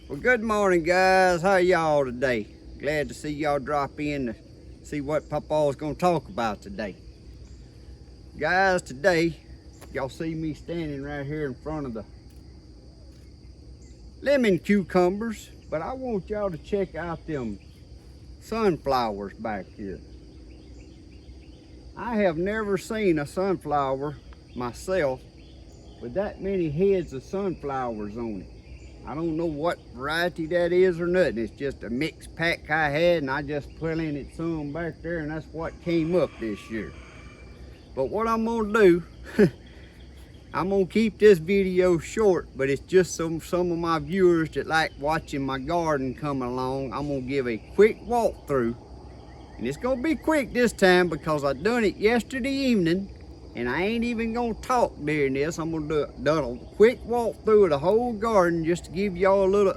Well, good morning, guys. How y'all today? Glad to see y'all drop in to see what Papaw is going to talk about today. Guys, today, y'all see me standing right here in front of the lemon cucumbers, but I want y'all to check out them sunflowers back here. I have never seen a sunflower myself with that many heads of sunflowers on it. I don't know what variety that is or nothing. It's just a mixed pack I had, and I just planted some back there, and that's what came up this year. But what I'm gonna do, I'm gonna keep this video short, but it's just some of my viewers that like watching my garden come along. I'm gonna give a quick walkthrough, and it's gonna be quick this time because I done it yesterday evening. And I ain't even gonna talk during this. I'm gonna do a quick walk through the whole garden just to give y'all a little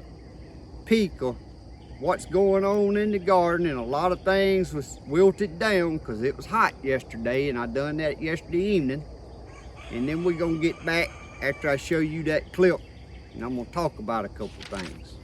peek of what's going on in the garden. And a lot of things was wilted down because it was hot yesterday, and I done that yesterday evening. And then we're gonna get back after I show you that clip, and I'm gonna talk about a couple things.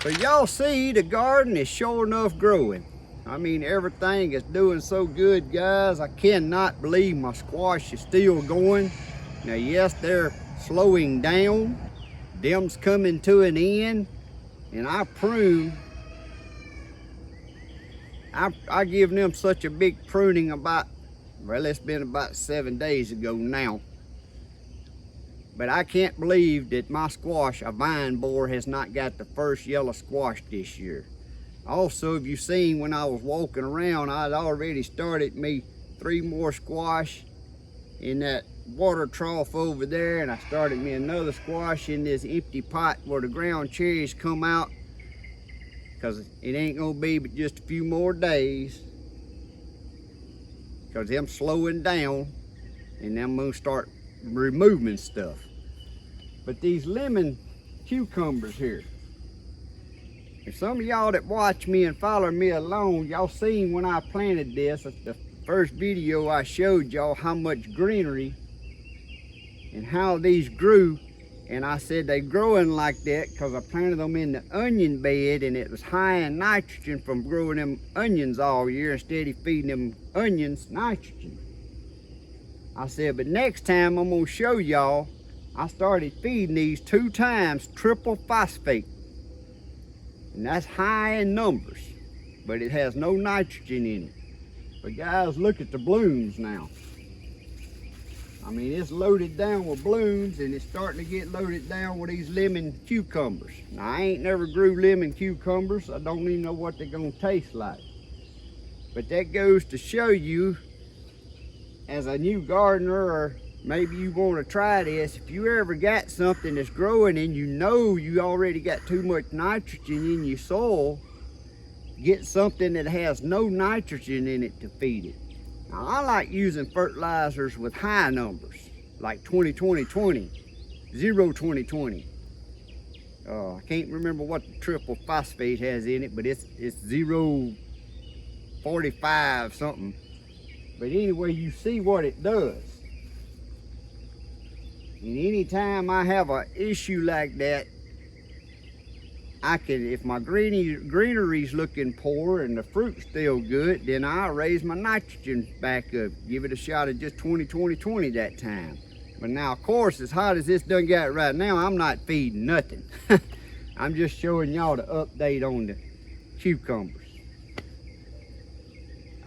So y'all see the garden is sure enough growing. I mean, everything is doing so good, guys. I cannot believe my squash is still going. Now, yes, they're slowing down. Them's coming to an end. And I prune. I give them such a big pruning about, well, it's been about 7 days ago now. But I can't believe that my squash, a vine borer, has not got the first yellow squash this year. Also, if you've seen when I was walking around, I'd already started me 3 more squash in that water trough over there, and I started me another squash in this empty pot where the ground cherries come out, because it ain't gonna be but just a few more days, because them slowing down and I'm gonna start removing stuff. But these lemon cucumbers here, if some of y'all that watch me and follow me along, y'all seen when I planted this, the first video I showed y'all how much greenery and how these grew. And I said they growing like that because I planted them in the onion bed, and it was high in nitrogen from growing them onions all year instead of feeding them onions nitrogen. I said, but next time I'm gonna show y'all, I started feeding these 2 times triple phosphate. And that's high in numbers, but it has no nitrogen in it. But guys, look at the blooms now. I mean, it's loaded down with blooms, and it's starting to get loaded down with these lemon cucumbers. Now, I ain't never grew lemon cucumbers. I don't even know what they're gonna taste like. But that goes to show you, as a new gardener, or maybe you want to try this, if you ever got something that's growing and you know you already got too much nitrogen in your soil, get something that has no nitrogen in it to feed it. Now, I like using fertilizers with high numbers, like 20-20-20, 0-20-20. I can't remember what the triple phosphate has in it, but it's 0-45 something. But anyway, you see what it does. And anytime I have an issue like that, I can, if my greenery's looking poor and the fruit's still good, then I'll raise my nitrogen back up. Give it a shot of just 20-20-20 that time. But now, of course, as hot as this done got right now, I'm not feeding nothing. I'm just showing y'all the update on the cucumbers.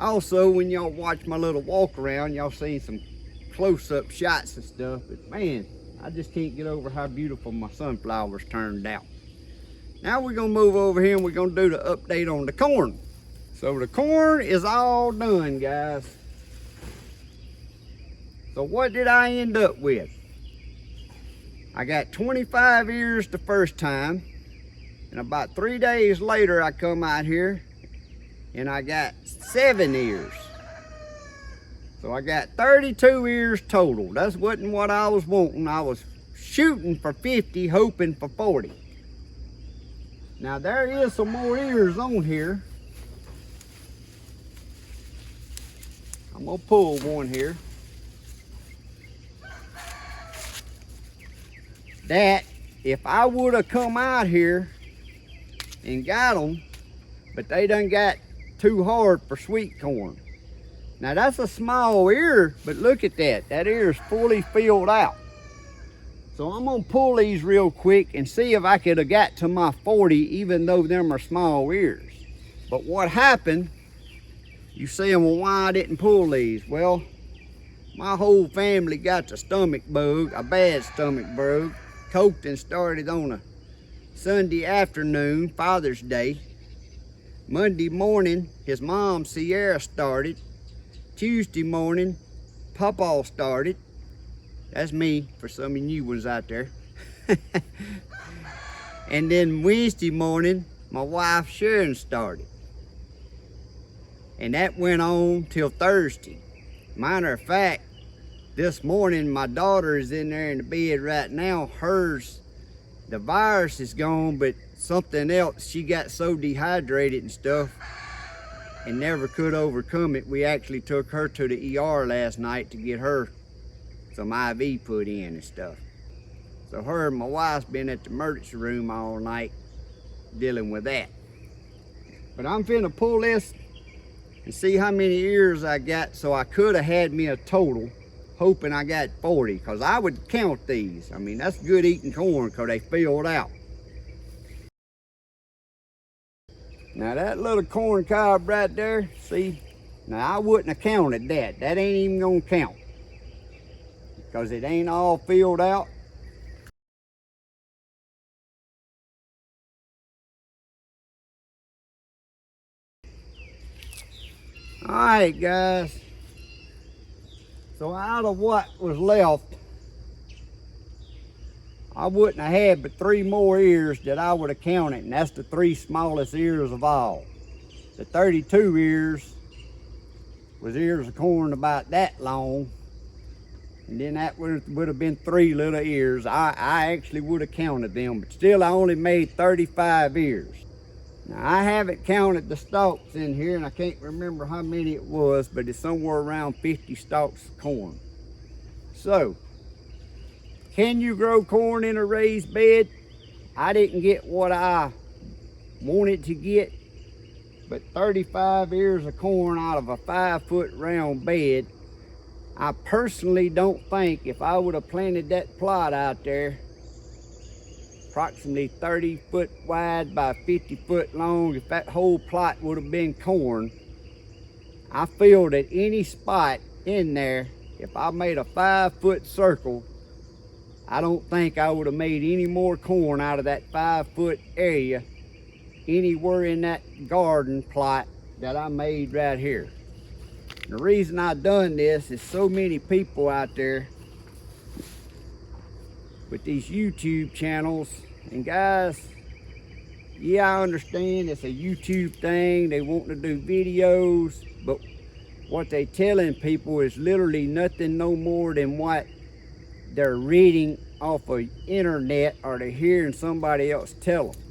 Also, when y'all watch my little walk around, y'all seen some close-up shots and stuff, but man, I just can't get over how beautiful my sunflowers turned out. Now we're gonna move over here and we're gonna do the update on the corn. So the corn is all done, guys. So what did I end up with? I got 25 ears the first time, and about 3 days later I come out here and I got 7 ears. So I got 32 ears total. That wasn't what I was wanting. I was shooting for 50, hoping for 40. Now there is some more ears on here. I'm gonna pull one here. That, if I would have come out here and got them, but they done got too hard for sweet corn. Now that's a small ear, but look at that. That ear is fully filled out. So I'm gonna pull these real quick and see if I could have got to my 40, even though them are small ears. But what happened, you saying, well, why I didn't pull these? Well, my whole family got the stomach bug, a bad stomach bug. Colton started on a Sunday afternoon, Father's Day. Monday morning, his mom, Sierra, started. Tuesday morning, Papaw started. That's me, for some of you new ones out there. And then Wednesday morning, my wife Sharon started. And that went on till Thursday. Matter of fact, this morning my daughter is in there in the bed right now. Hers, the virus is gone, but something else, she got so dehydrated and stuff and never could overcome it. We actually took her to the ER last night to get her some IV put in and stuff. So her and my wife's been at the emergency room all night dealing with that. But I'm finna pull this and see how many ears I got, so I could have had me a total, hoping I got 40, because I would count these. I mean, that's good eating corn because they filled out. Now that little corn cob right there, see, now I wouldn't have counted that. That ain't even gonna count because it ain't all filled out. All right, guys. So out of what was left, I wouldn't have had but 3 more ears that I would have counted, and that's the 3 smallest ears of all. The 32 ears was ears of corn about that long, and then that would have been 3 little ears. I actually would have counted them, but still I only made 35 ears. Now I haven't counted the stalks in here, and I can't remember how many it was, but it's somewhere around 50 stalks of corn. So, can you grow corn in a raised bed? I didn't get what I wanted to get, but 35 ears of corn out of a 5-foot round bed, I personally don't think if I would have planted that plot out there, approximately 30 foot wide by 50 foot long, if that whole plot would have been corn, I feel that any spot in there, if I made a 5-foot circle, I don't think I would have made any more corn out of that 5-foot area anywhere in that garden plot that I made right here. The reason I done this is so many people out there with these YouTube channels, and guys, yeah, I understand it's a YouTube thing, they want to do videos, but what they telling people is literally nothing no more than what they're reading off of internet, or they're hearing somebody else tell them.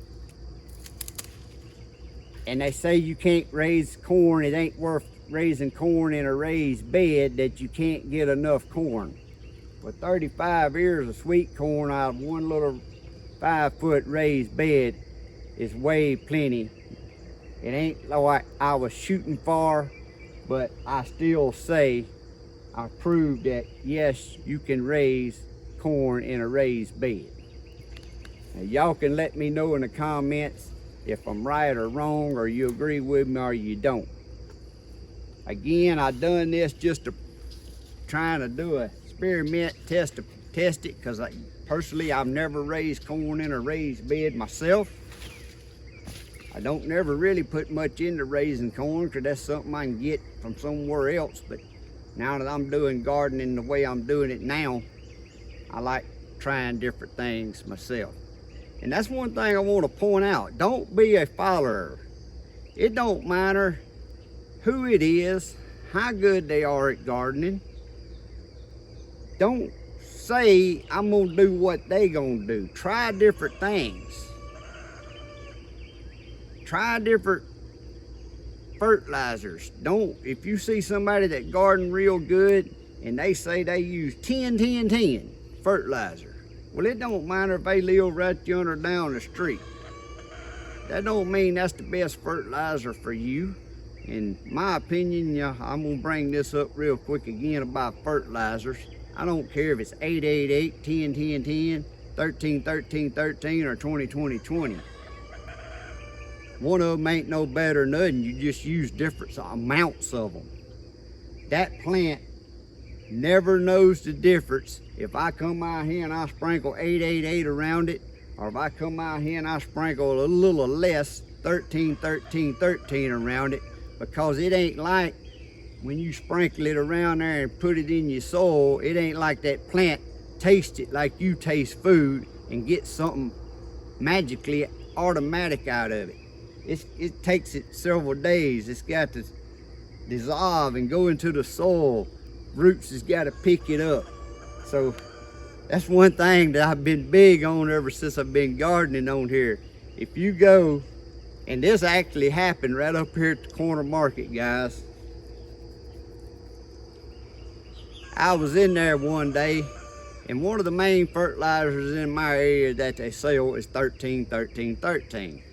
And they say you can't raise corn, it ain't worth raising corn in a raised bed, that you can't get enough corn. But 35 ears of sweet corn out of one little 5-foot raised bed is way plenty. It ain't like I was shooting for, but I still say I proved that yes, you can raise corn in a raised bed. Now y'all can let me know in the comments if I'm right or wrong, or you agree with me or you don't. Again, I done this just to trying to do a experiment, test it, because personally I've never raised corn in a raised bed myself. I don't never really put much into raising corn because that's something I can get from somewhere else, but now that I'm doing gardening the way I'm doing it now, I like trying different things myself. And that's one thing I want to point out. Don't be a follower. It don't matter who it is, how good they are at gardening. Don't say I'm gonna do what they gonna do. Try different things. Try different fertilizers. If you see somebody that garden real good and they say they use 10-10-10 fertilizer, well, it don't matter if they live right yonder down the street. That don't mean that's the best fertilizer for you. In my opinion, yeah, I'm gonna bring this up real quick again about fertilizers. I don't care if it's 8-8-8, 10-10-10, 13-13-13, or 20-20-20. One of them ain't no better than nothing. You just use different amounts of them. That plant never knows the difference if I come out here and I sprinkle 8-8-8 around it, or if I come out here and I sprinkle a little less 13-13-13 around it, because it ain't like when you sprinkle it around there and put it in your soil, it ain't like that plant tastes it like you taste food and get something magically automatic out of it. It takes it several days. It's got to dissolve and go into the soil. Roots has got to pick it up. So that's one thing that I've been big on ever since I've been gardening on here. If you go, and this actually happened right up here at the corner market, guys. I was in there one day, and one of the main fertilizers in my area that they sell is 13-13-13.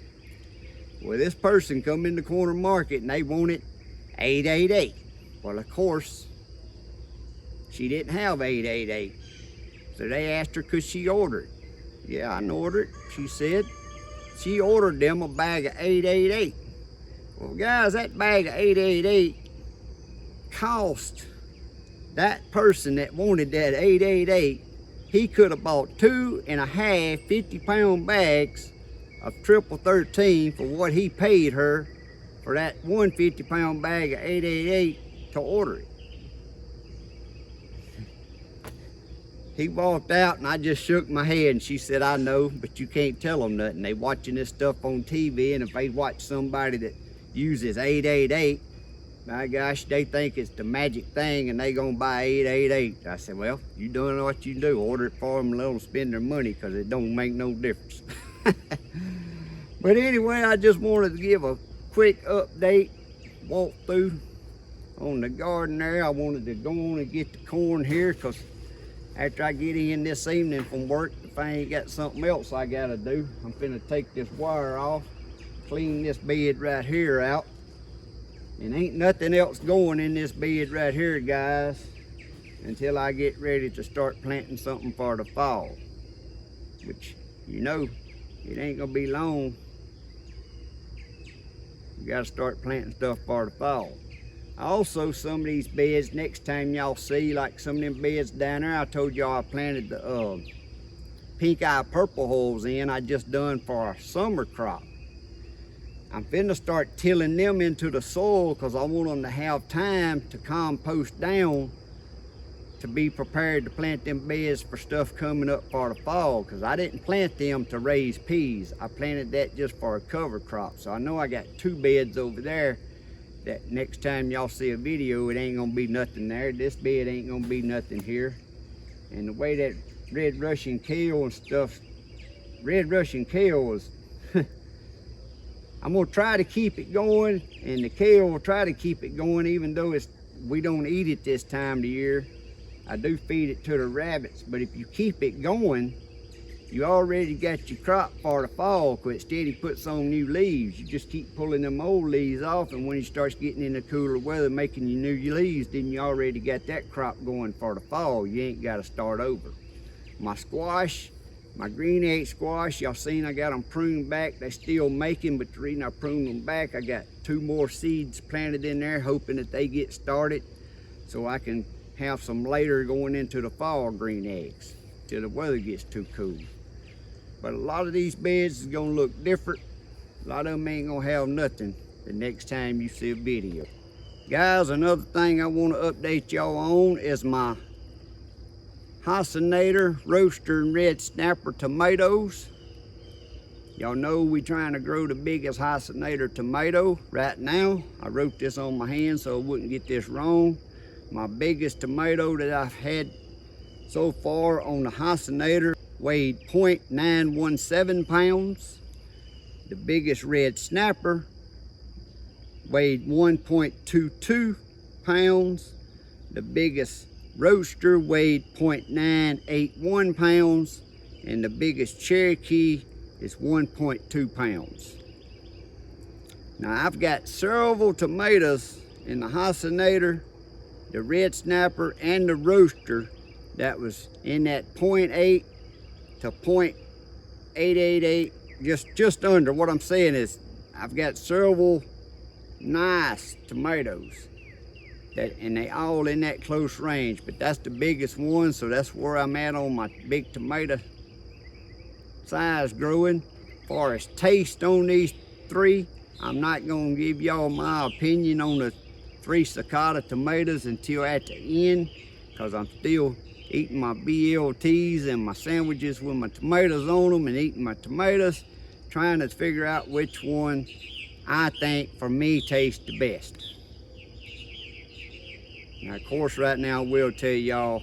Well, this person come in the corner market and they wanted 888. Well, of course, she didn't have 888. So they asked her could she order it. Yeah, I ordered it. She said she ordered them a bag of 888. Well, guys, that bag of 888 cost that person that wanted that 888, he could have bought 2.5 50-pound bags of triple 13 for what he paid her for that 1 50-pound bag of 888 to order it. He walked out and I just shook my head and she said, I know, but you can't tell them nothing. They watching this stuff on TV, and if they watch somebody that uses 888, my gosh, they think it's the magic thing and they gonna buy 888. I said, well, you doing what you do. Order it for them and let them spend their money, because it don't make no difference. But anyway, I just wanted to give a quick update, walk through on the garden there. I wanted to go on and get the corn here, because after I get in this evening from work, if I ain't got something else I gotta do, I'm finna take this wire off, clean this bed right here out. And ain't nothing else going in this bed right here, guys, until I get ready to start planting something for the fall. Which, you know, it ain't gonna be long. You gotta start planting stuff for the fall. Also, some of these beds, next time y'all see, like some of them beds down there, I told y'all I planted the pink eye purple holes in, I just done for our summer crop. I'm finna start tilling them into the soil, because I want them to have time to compost down to be prepared to plant them beds for stuff coming up for the fall, because I didn't plant them to raise peas. I planted that just for a cover crop. So I know I got 2 beds over there that next time y'all see a video, it ain't gonna be nothing there. This bed ain't gonna be nothing here. And the way that red Russian kale and stuff, red Russian kale is, I'm gonna try to keep it going, and the kale will try to keep it going, even though we don't eat it this time of the year. I do feed it to the rabbits, but if you keep it going, you already got your crop for the fall, because it steady puts on new leaves. You just keep pulling them old leaves off, and when it starts getting in the cooler weather, making you new leaves, then you already got that crop going for the fall. You ain't got to start over. My squash, my green egg squash, y'all seen I got them pruned back. They still making, but the reason I pruned them back, I got 2 more seeds planted in there, hoping that they get started so I can have some later going into the fall green eggs till the weather gets too cool. But a lot of these beds is gonna look different. A lot of them ain't gonna have nothing the next time you see a video. Guys, another thing I want to update y'all on is my Homestead roaster and red snapper tomatoes. Y'all know we trying to grow the biggest Homestead tomato right now. I wrote this on my hand so I wouldn't get this wrong. My biggest tomato that I've had so far on the Homestead weighed 0.917 pounds. The biggest red snapper weighed 1.22 pounds. The biggest roaster weighed 0.981 pounds. And the biggest Cherokee is 1.2 pounds. Now I've got several tomatoes in the Homestead, the red snapper, and the roaster that was in that 0.8 to 0.888, just under. What I'm saying is I've got several nice tomatoes and they all in that close range, but that's the biggest one, so that's where I'm at on my big tomato size growing. As far as taste on these 3, I'm not gonna give y'all my opinion on the 3 cicada tomatoes until at the end, because I'm still eating my BLTs and my sandwiches with my tomatoes on them, and eating my tomatoes, trying to figure out which one I think for me tastes the best. Now of course right now I will tell y'all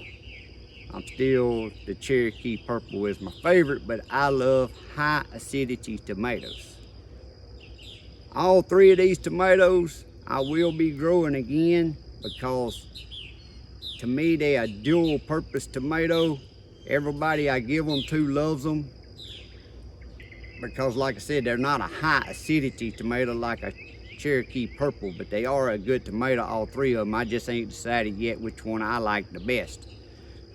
I'm still, the Cherokee purple is my favorite, but I love high acidity tomatoes. All 3 of these tomatoes I will be growing again, because to me they are dual purpose tomato. Everybody I give them to loves them. because like I said, they're not a high acidity tomato like a Cherokee Purple, but they are a good tomato, all three of them. I just ain't decided yet which one I like the best.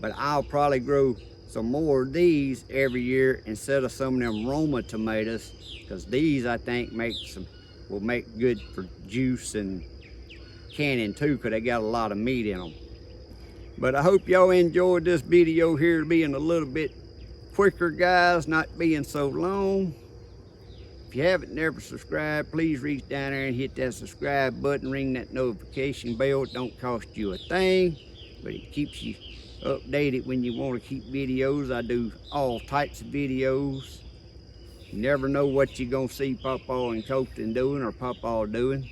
But I'll probably grow some more of these every year instead of some of them Roma tomatoes, because these I think will make good for juice and canning too, because they got a lot of meat in them. But I hope y'all enjoyed this video here being a little bit quicker, guys, not being so long. If you haven't never subscribed, please reach down there and hit that subscribe button, ring that notification bell. It don't cost you a thing, but it keeps you updated when you want to keep videos. I do all types of videos. You never know what you're gonna see Papaw and Colton doing or Papaw doing.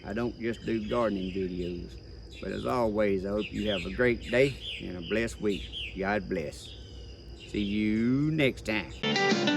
I don't just do gardening videos. But as always, I hope you have a great day and a blessed week. God bless. See you next time.